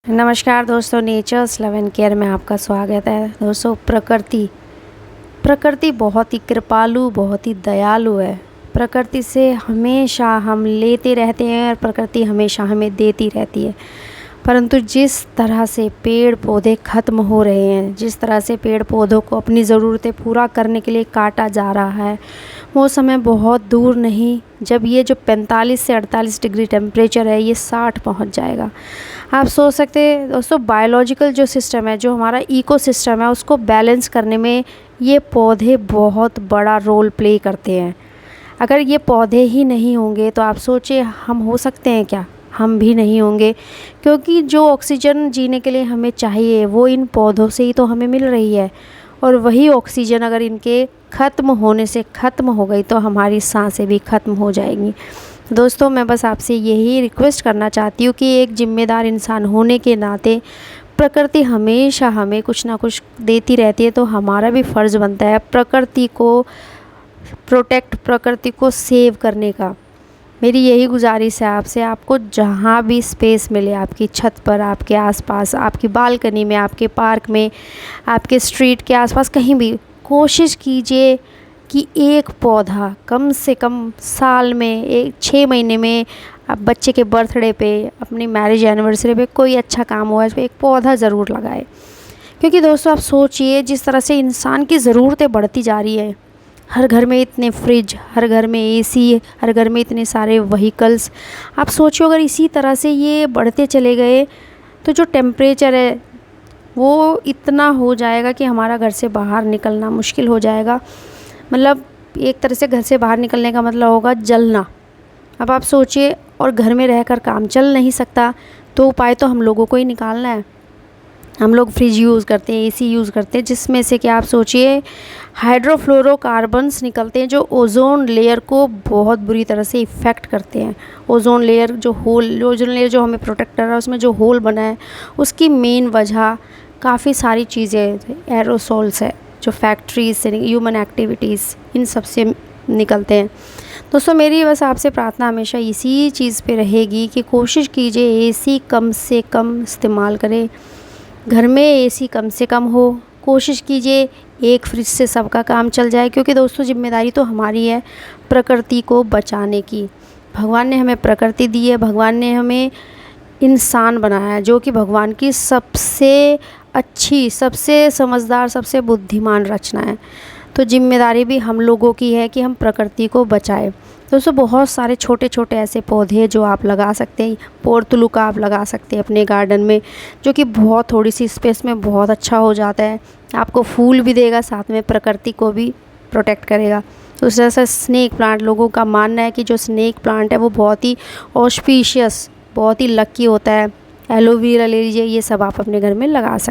नमस्कार दोस्तों, natures love and care में आपका स्वागत है। दोस्तों, प्रकृति बहुत ही कृपालु, बहुत ही दयालु है। प्रकृति से हमेशा हम लेते रहते हैं और प्रकृति हमेशा हमें देती रहती है। परंतु जिस तरह से पेड़ पौधे ख़त्म हो रहे हैं, जिस तरह से पेड़ पौधों को अपनी ज़रूरतें पूरा करने के लिए काटा जा रहा है, वो समय बहुत दूर नहीं जब ये जो 45 से 48 डिग्री टेम्परेचर है, ये 60 पहुंच जाएगा। आप सोच सकते हैं दोस्तों, बायोलॉजिकल जो सिस्टम है, जो हमारा इकोसिस्टम है, उसको बैलेंस करने में ये पौधे बहुत बड़ा रोल प्ले करते हैं। अगर ये पौधे ही नहीं होंगे तो आप सोचिए हम हो सकते हैं क्या? हम भी नहीं होंगे, क्योंकि जो ऑक्सीजन जीने के लिए हमें चाहिए वो इन पौधों से ही तो हमें मिल रही है। और वही ऑक्सीजन अगर इनके ख़त्म होने से ख़त्म हो गई तो हमारी सांसें भी ख़त्म हो जाएंगी। दोस्तों, मैं बस आपसे यही रिक्वेस्ट करना चाहती हूँ कि एक ज़िम्मेदार इंसान होने के नाते प्रकृति हमेशा हमें कुछ ना कुछ देती रहती है, तो हमारा भी फ़र्ज़ बनता है प्रकृति को प्रोटेक्ट, प्रकृति को सेव करने का। मेरी यही गुजारिश है आपसे, आपको जहाँ भी स्पेस मिले, आपकी छत पर, आपके आसपास, आपकी बालकनी में, आपके पार्क में, आपके स्ट्रीट के आसपास, कहीं भी कोशिश कीजिए कि एक पौधा कम से कम साल में 6 महीने में, आप बच्चे के बर्थडे पे, अपनी मैरिज एनिवर्सरी पे, कोई अच्छा काम हुआ इस पर एक पौधा ज़रूर लगाए। क्योंकि दोस्तों, आप सोचिए जिस तरह से इंसान की ज़रूरतें बढ़ती जा रही है, हर घर में इतने फ्रिज, हर घर में एसी, हर घर में इतने सारे व्हीकल्स। आप सोचिए अगर इसी तरह से ये बढ़ते चले गए तो जो टेम्परेचर है वो इतना हो जाएगा कि हमारा घर से बाहर निकलना मुश्किल हो जाएगा। मतलब एक तरह से घर से बाहर निकलने का मतलब होगा जलना। अब आप सोचिए, और घर में रहकर काम चल नहीं सकता तो उपाय तो हम लोगों को ही निकालना है। हम लोग फ्रिज यूज़ करते हैं, एसी यूज़ करते हैं, जिसमें से कि आप सोचिए हाइड्रोफ्लोरोकार्बन्स निकलते हैं जो ओजोन लेयर को बहुत बुरी तरह से इफ़ेक्ट करते हैं। ओजोन लेयर जो हमें प्रोटेक्ट कर रहा है, उसमें जो होल बना है, उसकी मेन वजह काफ़ी सारी चीज़ें, एरोसोल्स है जो फैक्ट्रीज से, ह्यूमन एक्टिविटीज़, इन सब से निकलते हैं। दोस्तों, मेरी बस आपसे प्रार्थना हमेशा इसी चीज़ पे रहेगी कि कोशिश कीजिए एसी कम से कम इस्तेमाल करें, घर में एसी कम से कम हो। कोशिश कीजिए एक फ्रिज से सबका काम चल जाए, क्योंकि दोस्तों ज़िम्मेदारी तो हमारी है प्रकृति को बचाने की। भगवान ने हमें प्रकृति दी है, भगवान ने हमें इंसान बनाया है, जो कि भगवान की सबसे अच्छी, सबसे समझदार, सबसे बुद्धिमान रचना है। तो जिम्मेदारी भी हम लोगों की है कि हम प्रकृति को बचाएं। दोस्तों, बहुत सारे छोटे छोटे ऐसे पौधे जो आप लगा सकते हैं। पोर्तुलुका आप लगा सकते हैं अपने गार्डन में, जो कि बहुत थोड़ी सी स्पेस में बहुत अच्छा हो जाता है। आपको फूल भी देगा, साथ में प्रकृति को भी प्रोटेक्ट करेगा। तो उस तरह से स्नेक प्लांट, लोगों का मानना है कि जो स्नेक प्लांट है वो बहुत ही ऑस्पिशियस, बहुत ही लकी होता है। एलोवेरा ले लीजिए, ये सब आप अपने घर में लगा सकते हैं।